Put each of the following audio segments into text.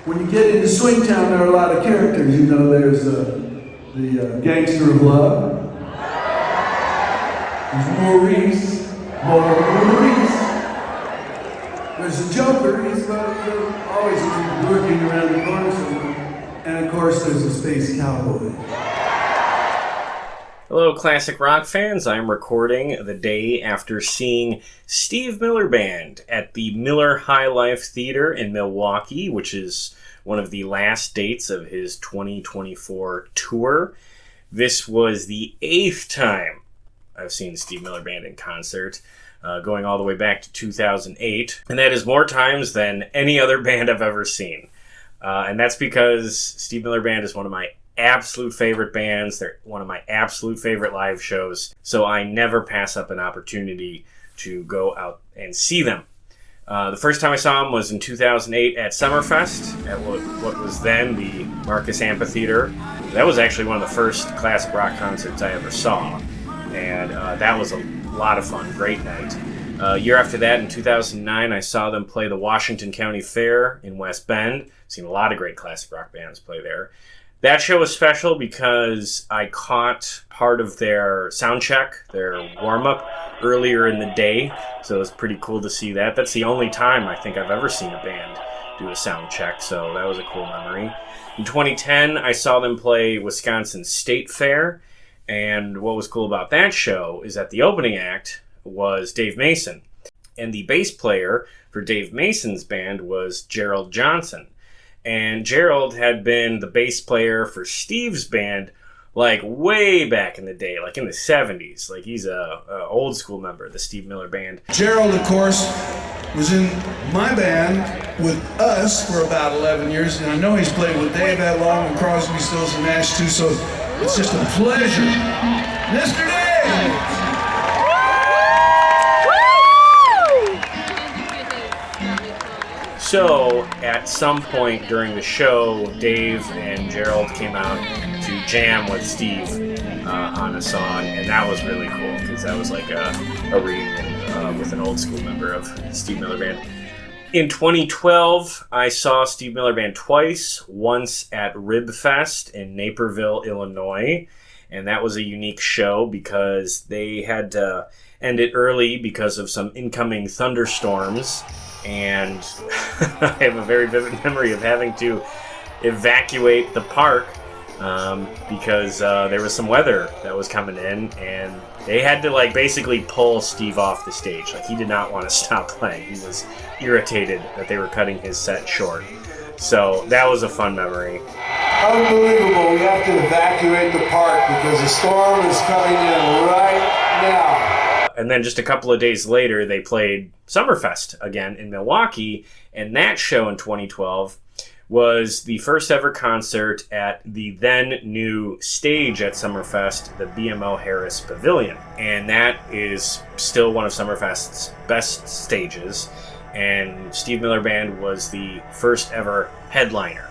When you get into Swingtown, there are a lot of characters. You know, there's the Gangster of Love. There's Maurice. There's the Joker. He's always working around the corner somewhere. And of course, there's the Space Cowboy. Hello, classic rock fans. I'm recording the day after seeing Steve Miller Band at the Miller High Life Theater in Milwaukee, which is one of the last dates of his 2024 tour. This was the 8th time I've seen Steve Miller Band in concert, going all the way back to 2008. And that is more times than any other band I've ever seen. And that's because Steve Miller Band is one of my absolute favorite bands. They're one of my absolute favorite live shows, so I never pass up an opportunity to go out and see them. The first time I saw them was in 2008 at Summerfest at what was then the Marcus Amphitheater. That was actually one of the first classic rock concerts I ever saw, and that was a lot of fun, great night. Year after that, in 2009, I saw them play the Washington County Fair in West Bend. Seen a lot of great classic rock bands play there. That show was special because I caught part of their sound check, their warm-up, earlier in the day, so it was pretty cool to see that. That's the only time I think I've ever seen a band do a sound check, so that was a cool memory. In 2010, I saw them play Wisconsin State Fair, and what was cool about that show is that the opening act was Dave Mason, and the bass player for Dave Mason's band was Gerald Johnson. And Gerald had been the bass player for Steve's band, like way back in the day, like in the 70s. Like he's a old school member of the Steve Miller Band. Gerald, of course, was in my band with us for about 11 years, and I know he's played with Dave that long, and Crosby, Stills, and Nash too, so it's just a pleasure. Mr. Dave! So, at some point during the show, Dave and Gerald came out to jam with Steve on a song, and that was really cool, because that was like a reunion with an old school member of Steve Miller Band. In 2012, I saw Steve Miller Band twice, once at Rib Fest in Naperville, Illinois, and that was a unique show because they had to end it early because of some incoming thunderstorms. And I have a very vivid memory of having to evacuate the park because there was some weather that was coming in, and they had to basically pull Steve off the stage. He did not want to stop playing. He was irritated that they were cutting his set short. So that was a fun memory. Unbelievable. We have to evacuate the park because the storm is coming in right now. And then just a couple of days later, they played Summerfest again in Milwaukee, and that show in 2012 was the first ever concert at the then new stage at Summerfest, the BMO Harris Pavilion. And that is still one of Summerfest's best stages, and Steve Miller Band was the first ever headliner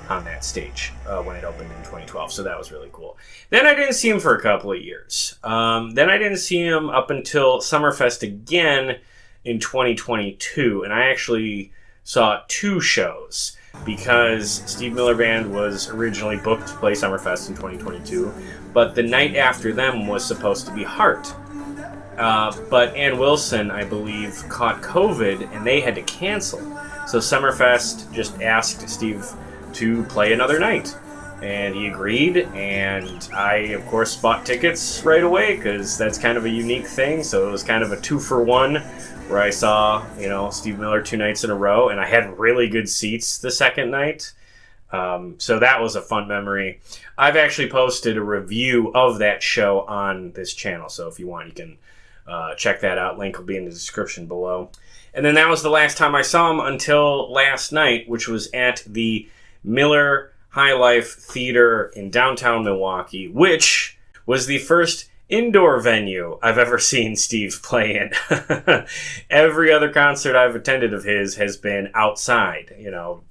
on that stage when it opened in 2012, so that was really cool. Then I didn't see him for a couple of years. Then I didn't see him up until Summerfest again in 2022, and I actually saw 2 shows because Steve Miller Band was originally booked to play Summerfest in 2022, but the night after them was supposed to be Heart. But Ann Wilson, I believe, caught COVID, and they had to cancel. So Summerfest just asked Steve to play another night, and he agreed, and I of course bought tickets right away because that's kind of a unique thing. So it was kind of a 2-for-1 where I saw Steve Miller 2 nights in a row, and I had really good seats the second night, so that was a fun memory. I've actually posted a review of that show on this channel, so if you want you can check that out. Link will be in the description below. And then that was the last time I saw him until last night, which was at the Miller High Life Theater in downtown Milwaukee, which was the first indoor venue I've ever seen Steve play in. Every other concert I've attended of his has been outside,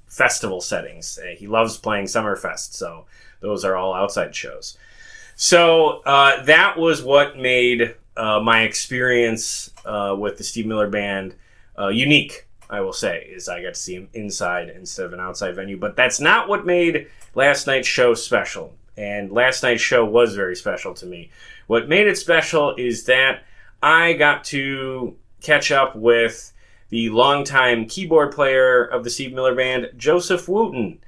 festival settings. He loves playing Summerfest, so those are all outside shows. So that was what made my experience with the Steve Miller Band unique I will say, is I got to see him inside instead of an outside venue. But that's not what made last night's show special. And last night's show was very special to me. What made it special is that I got to catch up with the longtime keyboard player of the Steve Miller Band, Joseph Wooten.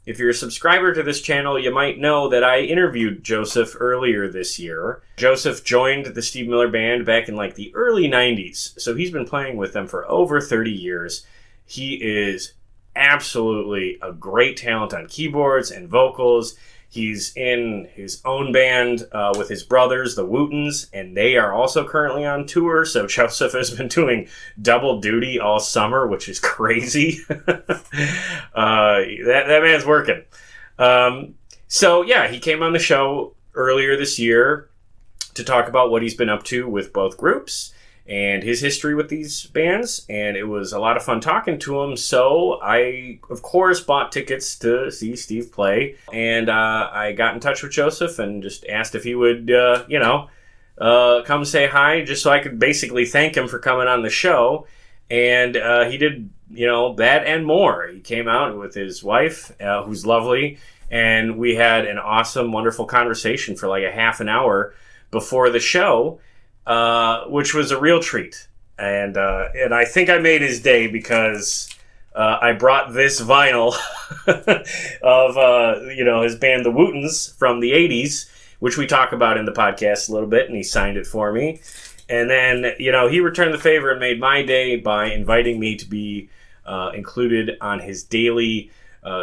If you're a subscriber to this channel, you might know that I interviewed Joseph earlier this year. Joseph joined the Steve Miller Band back in like the early 90s, so he's been playing with them for over 30 years. He is absolutely a great talent on keyboards and vocals. He's in his own band with his brothers, the Wootens, and they are also currently on tour. So Joseph has been doing double duty all summer, which is crazy. that man's working. So yeah, he came on the show earlier this year to talk about what he's been up to with both groups and his history with these bands, and it was a lot of fun talking to him. So I, of course, bought tickets to see Steve play, and I got in touch with Joseph and just asked if he would, come say hi, just so I could basically thank him for coming on the show. And he did, that and more. He came out with his wife, who's lovely, and we had an awesome, wonderful conversation for like a half an hour before the show. Which was a real treat, and I think I made his day because I brought this vinyl of his band, the Wootens, from the '80s, which we talk about in the podcast a little bit, and he signed it for me. And then he returned the favor and made my day by inviting me to be included on his daily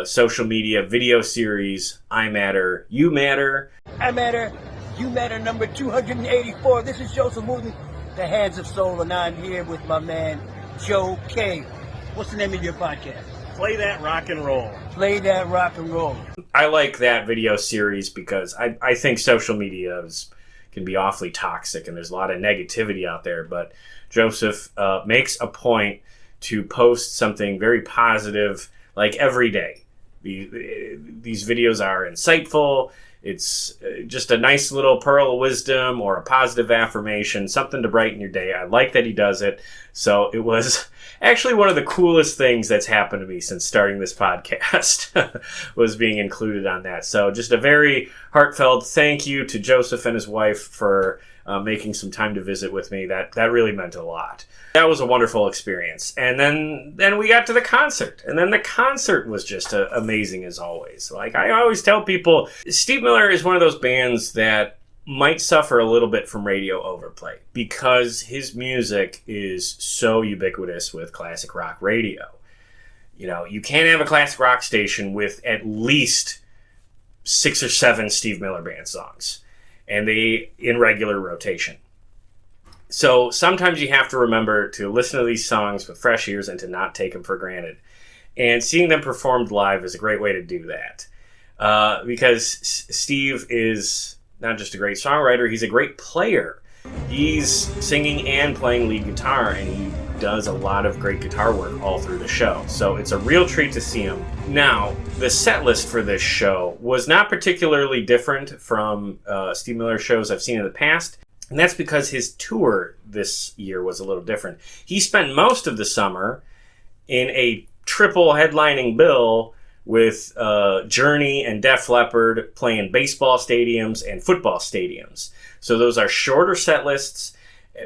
social media video series, I Matter, You Matter. I Matter, You Matter number 284. This is Joseph Wooten, the Hands of Soul, and I'm here with my man, Joe K. What's the name of your podcast? Play That Rock and Roll. Play That Rock and Roll. I like that video series because I think social media can be awfully toxic, and there's a lot of negativity out there, but Joseph makes a point to post something very positive like every day. These videos are insightful. It's just a nice little pearl of wisdom or a positive affirmation, something to brighten your day. I like that he does it. So it was actually one of the coolest things that's happened to me since starting this podcast was being included on that. So just a very heartfelt thank you to Joseph and his wife for making some time to visit with me. That really meant a lot. That was a wonderful experience. And then we got to the concert. And then the concert was just amazing as always. Like I always tell people, Steve Miller is one of those bands that might suffer a little bit from radio overplay because his music is so ubiquitous with classic rock radio. You can't have a classic rock station with at least 6 or 7 Steve Miller Band songs, and they in regular rotation. So sometimes you have to remember to listen to these songs with fresh ears and to not take them for granted. And seeing them performed live is a great way to do that. Because Steve is not just a great songwriter, he's a great player. He's singing and playing lead guitar, and he does a lot of great guitar work all through the show. So it's a real treat to see him. Now, the set list for this show was not particularly different from Steve Miller shows I've seen in the past. And that's because his tour this year was a little different. He spent most of the summer in a triple headlining bill with Journey and Def Leppard playing baseball stadiums and football stadiums. So those are shorter set lists,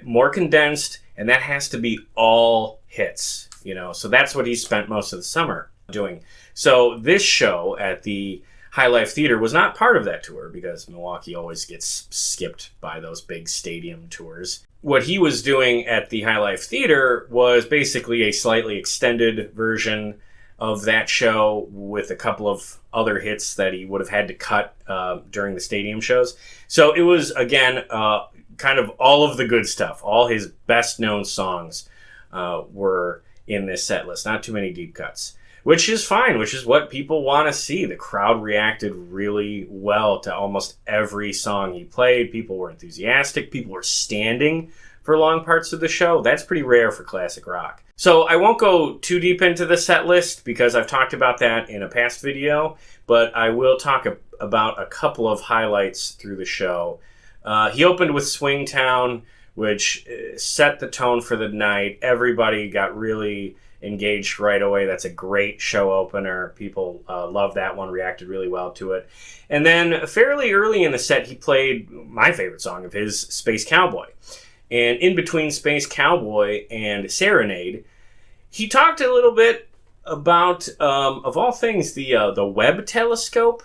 more condensed, and that has to be all hits. So that's what he spent most of the summer doing. So this show at the High Life Theater was not part of that tour because Milwaukee always gets skipped by those big stadium tours. What he was doing at the High Life Theater was basically a slightly extended version of that show with a couple of other hits that he would have had to cut during the stadium shows. So it was, again, kind of all of the good stuff. All his best known songs were in this set list. Not too many deep cuts. Which is fine, which is what people want to see. The crowd reacted really well to almost every song he played. People were enthusiastic. People were standing for long parts of the show. That's pretty rare for classic rock. So I won't go too deep into the set list because I've talked about that in a past video, but I will talk about a couple of highlights through the show. He opened with Swing Town, which set the tone for the night. Everybody got really engaged right away. That's a great show opener. People love that one, reacted really well to it. And then fairly early in the set, he played my favorite song of his, Space Cowboy. And in between Space Cowboy and Serenade, he talked a little bit about, of all things, the Webb telescope,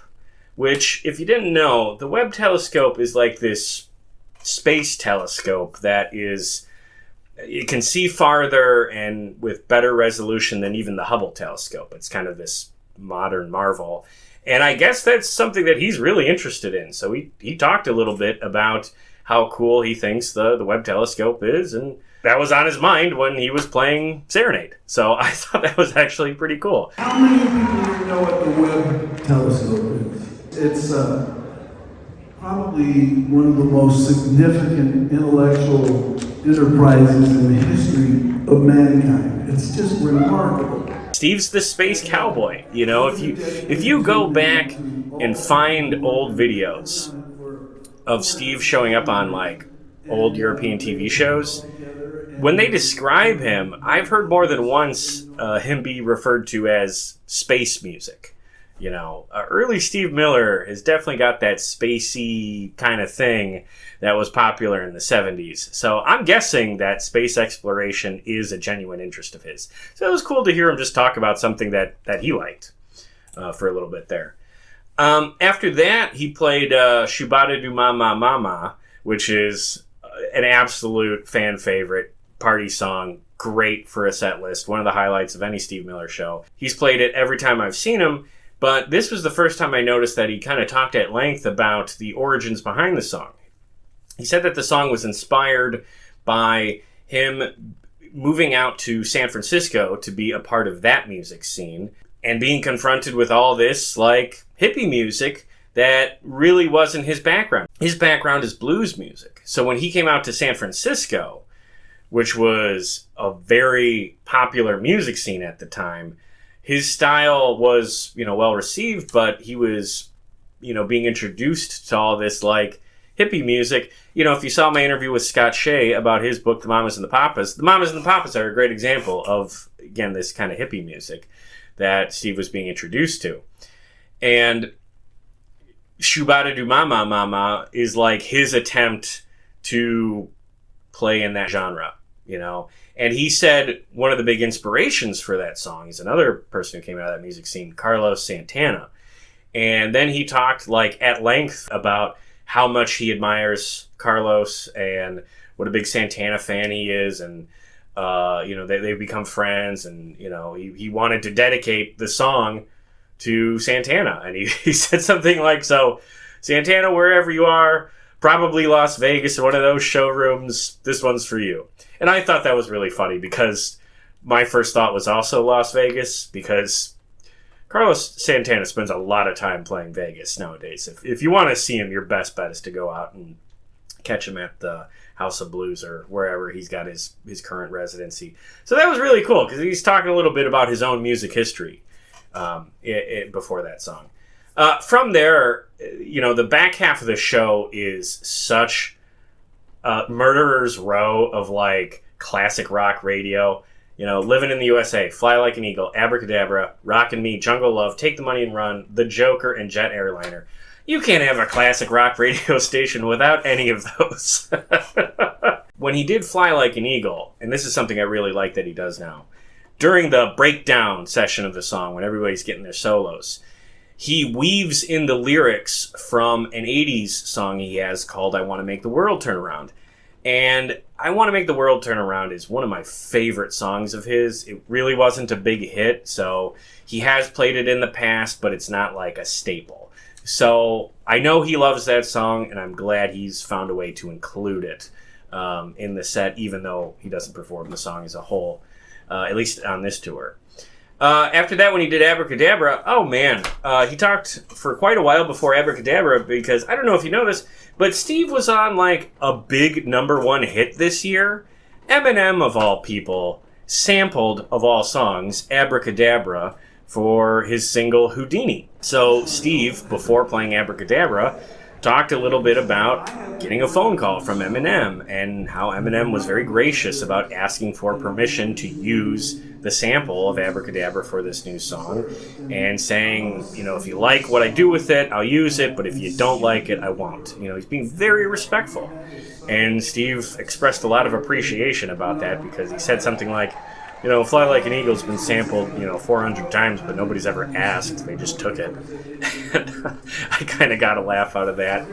which, if you didn't know, the Webb telescope is like this space telescope that is, it can see farther and with better resolution than even the Hubble telescope. It's kind of this modern marvel. And I guess that's something that he's really interested in. So he talked a little bit about how cool he thinks the Webb telescope is, and that was on his mind when he was playing Serenade. So I thought that was actually pretty cool. How many people here know what the Webb telescope is? It's probably one of the most significant intellectual enterprises in the history of mankind. It's just remarkable. Steve's the space cowboy. You know, if you go back and find old videos of Steve showing up on like old European TV shows, when they describe him, I've heard more than once him be referred to as space music. You know, early Steve Miller has definitely got that spacey kind of thing that was popular in the 70s. So I'm guessing that space exploration is a genuine interest of his. So it was cool to hear him just talk about something that he liked for a little bit there. After that, he played Shubada Du Mama Mama, which is an absolute fan favorite party song. Great for a set list. One of the highlights of any Steve Miller show. He's played it every time I've seen him. But this was the first time I noticed that he kind of talked at length about the origins behind the song. He said that the song was inspired by him moving out to San Francisco to be a part of that music scene and being confronted with all this, like, hippie music that really wasn't his background. His background is blues music. So when he came out to San Francisco, which was a very popular music scene at the time, his style was, well received, but he was, being introduced to all this like hippie music. If you saw my interview with Scott Shea about his book, The Mamas and the Papas are a great example of, again, this kind of hippie music that Steve was being introduced to. And Shubada Du Mama Mama is like his attempt to play in that genre, And he said one of the big inspirations for that song is another person who came out of that music scene, Carlos Santana. And then he talked at length about how much he admires Carlos and what a big Santana fan he is. And, they've become friends. And, he wanted to dedicate the song to Santana. And he said something like, so Santana, wherever you are, probably Las Vegas in one of those showrooms, this one's for you. And I thought that was really funny because my first thought was also Las Vegas, because Carlos Santana spends a lot of time playing Vegas nowadays. If you want to see him, your best bet is to go out and catch him at the House of Blues or wherever he's got his current residency. So that was really cool because he's talking a little bit about his own music history before that song. From there, the back half of the show is such Murderer's Row of classic rock radio. Living in the USA, Fly Like an Eagle, Abracadabra, Rockin' Me, Jungle Love, Take the Money and Run, The Joker, and Jet Airliner. You can't have a classic rock radio station without any of those. When he did Fly Like an Eagle, and this is something I really like that he does now, during the breakdown session of the song, when everybody's getting their solos, he weaves in the lyrics from an 80s song he has called I Want to Make the World Turn Around. And I Want to Make the World Turn Around is one of my favorite songs of his. It really wasn't a big hit, so he has played it in the past, but it's not like a staple. So I know he loves that song, and I'm glad he's found a way to include it in the set, even though he doesn't perform the song as a whole, at least on this tour. After that, when he did Abracadabra, he talked for quite a while before Abracadabra, because I don't know if you know this, but Steve was on a big #1 hit this year. Eminem, of all people, sampled, of all songs, Abracadabra for his single Houdini. So Steve, before playing Abracadabra, talked a little bit about getting a phone call from Eminem and how Eminem was very gracious about asking for permission to use the sample of Abracadabra for this new song and saying, if you like what I do with it, I'll use it, but if you don't like it, I won't. He's being very respectful. And Steve expressed a lot of appreciation about that because he said something like, Fly Like an Eagle's been sampled, 400 times, but nobody's ever asked. They just took it. I kind of got a laugh out of that.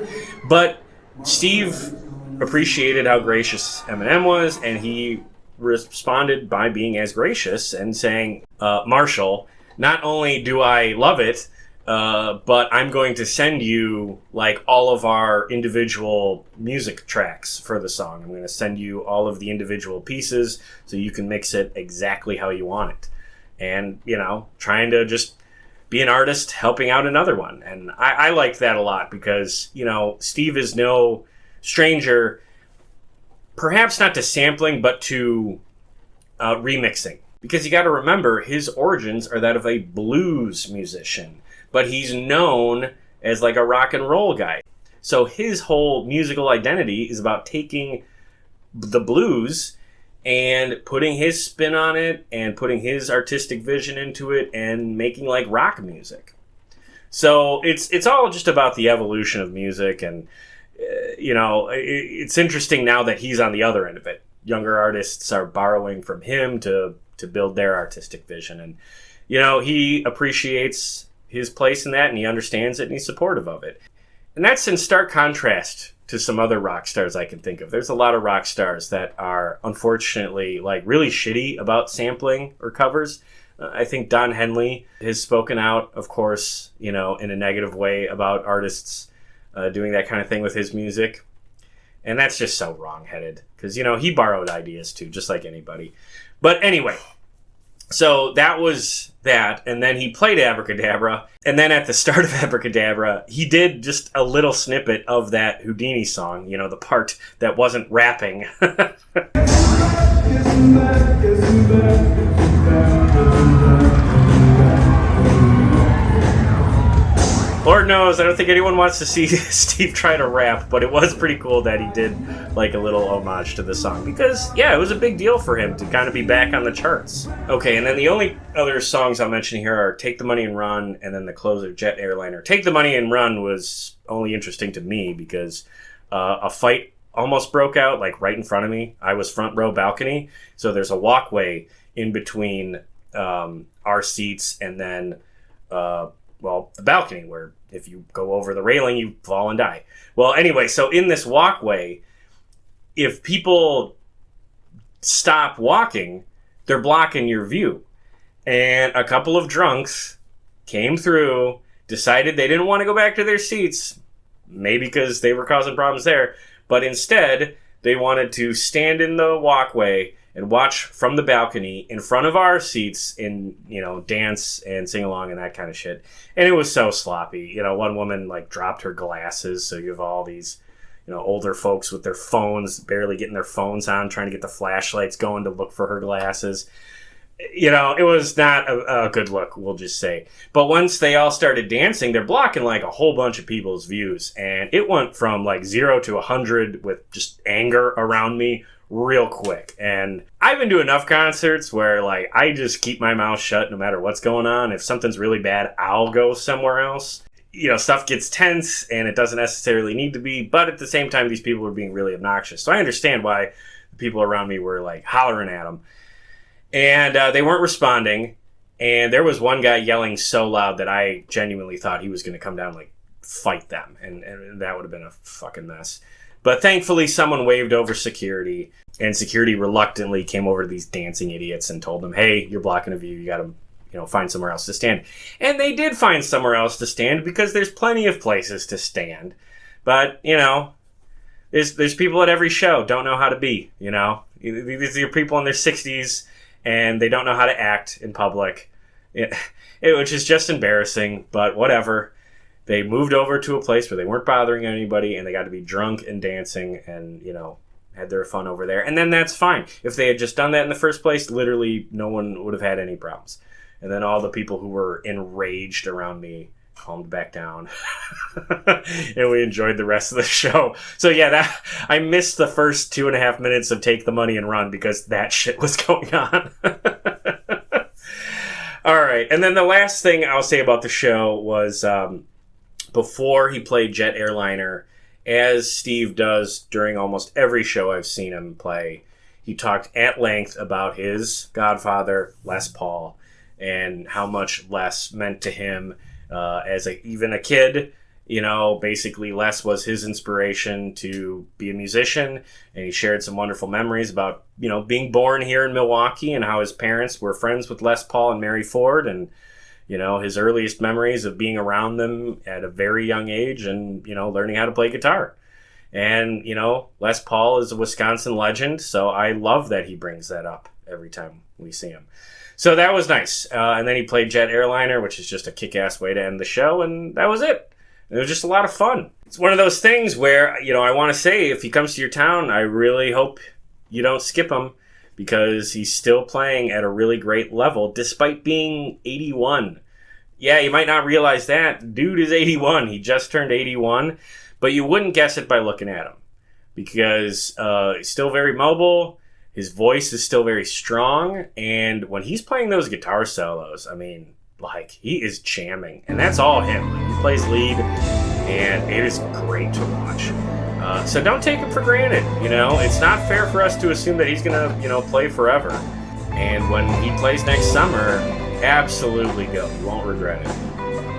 But Steve appreciated how gracious Eminem was, and he responded by being as gracious and saying, Marshall, not only do I love it, but I'm going to send you all of our individual music tracks for the song. I'm going to send you all of the individual pieces so you can mix it exactly how you want it. And, trying to just be an artist helping out another one. And I like that a lot because, Steve is no stranger, perhaps not to sampling, but to remixing. Because you got to remember, his origins are that of a blues musician. But he's known as a rock and roll guy. So his whole musical identity is about taking the blues and putting his spin on it and putting his artistic vision into it and making rock music. So it's all just about the evolution of music, and it's interesting now that he's on the other end of it. Younger artists are borrowing from him to build their artistic vision, and he appreciates his place in that, and he understands it, and he's supportive of it. And that's in stark contrast to some other rock stars I can think of. There's a lot of rock stars that are, unfortunately, really shitty about sampling or covers. I think Don Henley has spoken out, of course, in a negative way about artists doing that kind of thing with his music. And that's just so wrong-headed, because, he borrowed ideas, too, just like anybody. But anyway, so that was that, and then he played Abracadabra, and then at the start of Abracadabra, he did just a little snippet of that Houdini song, the part that wasn't rapping. Lord knows, I don't think anyone wants to see Steve try to rap, but it was pretty cool that he did a little homage to the song because, yeah, it was a big deal for him to kind of be back on the charts. Okay, and then the only other songs I'll mention here are Take the Money and Run, and then the closer, Jet Airliner. Take the Money and Run was only interesting to me because a fight almost broke out, right in front of me. I was front row balcony, so there's a walkway in between our seats and then the balcony, where if you go over the railing, you fall and die. Well, anyway, so in this walkway, if people stop walking, they're blocking your view. And a couple of drunks came through, decided they didn't want to go back to their seats, maybe because they were causing problems there, but instead, they wanted to stand in the walkway and watch from the balcony in front of our seats and, dance and sing along and that kind of shit. And it was so sloppy. One woman, dropped her glasses, so you have all these, older folks with their phones, barely getting their phones on, trying to get the flashlights going to look for her glasses. It was not a good look, we'll just say. But once they all started dancing, they're blocking, a whole bunch of people's views. And it went from, 0 to 100 with just anger around me real quick. And I've been to enough concerts where I just keep my mouth shut no matter what's going on. If something's really bad, I'll go somewhere else. Stuff gets tense and it doesn't necessarily need to be, but at the same time, these people were being really obnoxious. So I understand why the people around me were hollering at them. And they weren't responding. And there was one guy yelling so loud that I genuinely thought he was going to come down fight them. And that would have been a fucking mess. But thankfully, someone waved over security, and security reluctantly came over to these dancing idiots and told them, hey, you're blocking a view. You got to, find somewhere else to stand. And they did find somewhere else to stand because there's plenty of places to stand. But, there's people at every show don't know how to be, These are people in their 60s, and they don't know how to act in public, which is just embarrassing, but whatever. They moved over to a place where they weren't bothering anybody, and they got to be drunk and dancing and, had their fun over there. And then that's fine. If they had just done that in the first place, literally no one would have had any problems. And then all the people who were enraged around me calmed back down. And we enjoyed the rest of the show. So yeah, I missed the first 2.5 minutes of Take the Money and Run because that shit was going on. All right, and then the last thing I'll say about the show was before he played Jet Airliner, as Steve does during almost every show I've seen him play, he talked at length about his godfather, Les Paul, and how much Les meant to him as even a kid. You know, basically Les was his inspiration to be a musician, and he shared some wonderful memories about, you know, being born here in Milwaukee and how his parents were friends with Les Paul and Mary Ford, and, you know, his earliest memories of being around them at a very young age and, you know, learning how to play guitar. And, you know, Les Paul is a Wisconsin legend, so I love that he brings that up every time we see him. So that was nice. And then he played Jet Airliner, which is just a kick-ass way to end the show, and that was it. It was just a lot of fun. It's one of those things where, you know, I want to say if he comes to your town, I really hope you don't skip him because he's still playing at a really great level despite being 81. Yeah, you might not realize that. Dude is 81. He just turned 81. But you wouldn't guess it by looking at him because he's still very mobile. His voice is still very strong. And when he's playing those guitar solos, I mean, like, he is jamming. And that's all him. He plays lead, and it is great to watch. So don't take him for granted. You know, it's not fair for us to assume that he's going to, you know, play forever. And when he plays next summer, absolutely go. You won't regret it.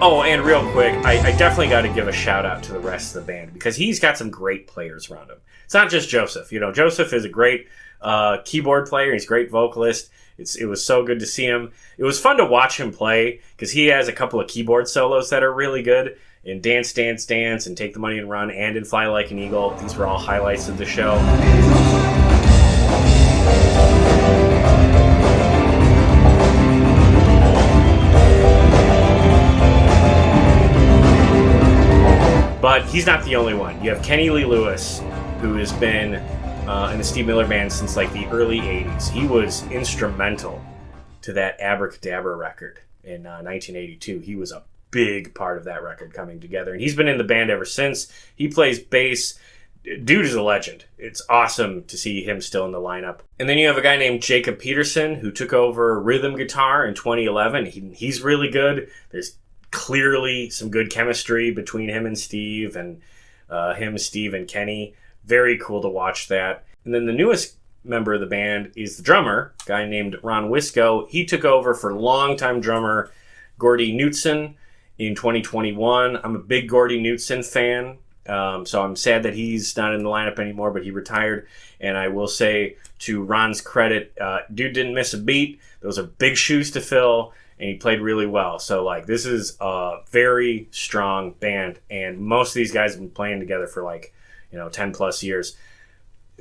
Oh, and real quick, I definitely got to give a shout out to the rest of the band because he's got some great players around him. It's not just Joseph. You know, Joseph is a great keyboard player. He's a great vocalist. It was so good to see him. It was fun to watch him play because he has a couple of keyboard solos that are really good. In Dance, Dance, Dance, and Take the Money and Run, and in Fly Like an Eagle. These were all highlights of the show. But he's not the only one. You have Kenny Lee Lewis, who has been in the Steve Miller Band since like the early 80s. He was instrumental to that Abracadabra record in 1982. He was a big part of that record coming together. And he's been in the band ever since. He plays bass. Dude is a legend. It's awesome to see him still in the lineup. And then you have a guy named Jacob Peterson who took over rhythm guitar in 2011. He's really good. There's clearly some good chemistry between him and Steve, and Steve, and Kenny. Very cool to watch that. And then the newest member of the band is the drummer, a guy named Ron Wisco. He took over for longtime drummer Gordy Knutson in 2021. I'm a big Gordy Knutson fan, so I'm sad that he's not in the lineup anymore, but he retired. And I will say, to Ron's credit, dude didn't miss a beat. Those are big shoes to fill, and he played really well. So, like, this is a very strong band, and most of these guys have been playing together for, 10 plus years.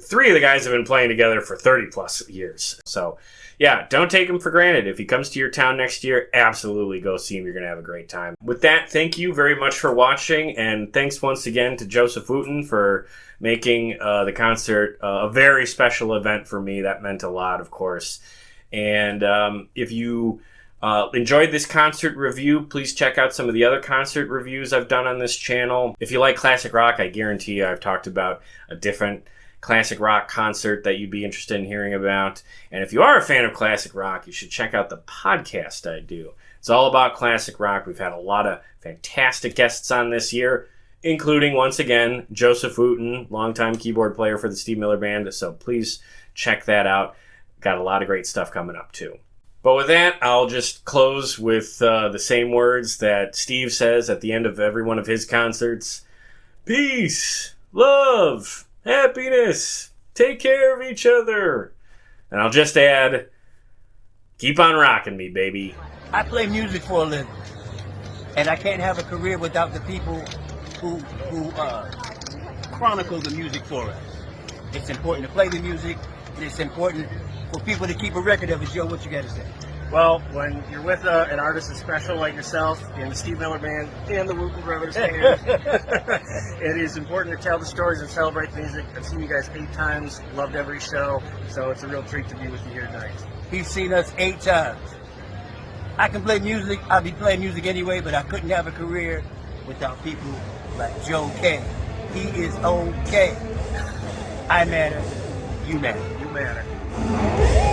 3 of the guys have been playing together for 30 plus years. So, yeah, don't take him for granted. If he comes to your town next year, absolutely go see him. You're going to have a great time. With that, thank you very much for watching, and thanks once again to Joseph Wooten for making the concert a very special event for me. That meant a lot, of course. And if you enjoyed this concert review, please check out some of the other concert reviews I've done on this channel. If you like classic rock, I guarantee you I've talked about a different classic rock concert that you'd be interested in hearing about. And if you are a fan of classic rock, you should check out the podcast I do. It's all about classic rock. We've had a lot of fantastic guests on this year, including, once again, Joseph Wooten, longtime keyboard player for the Steve Miller Band. So please check that out. Got a lot of great stuff coming up, too. But with that, I'll just close with the same words that Steve says at the end of every one of his concerts. Peace, love, happiness, take care of each other. And I'll just add, keep on rocking me, baby. I play music for a living, and I can't have a career without the people who chronicle the music for us. It's important to play the music, and it's important for people to keep a record of it. Joe, what you got to say? Well, when you're with an artist as special like yourself in the Steve Miller Band and the Wooten Brothers Band, it is important to tell the stories and celebrate the music. I've seen you guys 8 times, loved every show, so it's a real treat to be with you here tonight. He's seen us 8 times. I can play music. I'll be playing music anyway, but I couldn't have a career without people like Joe K. He is okay. I matter. You matter. You matter.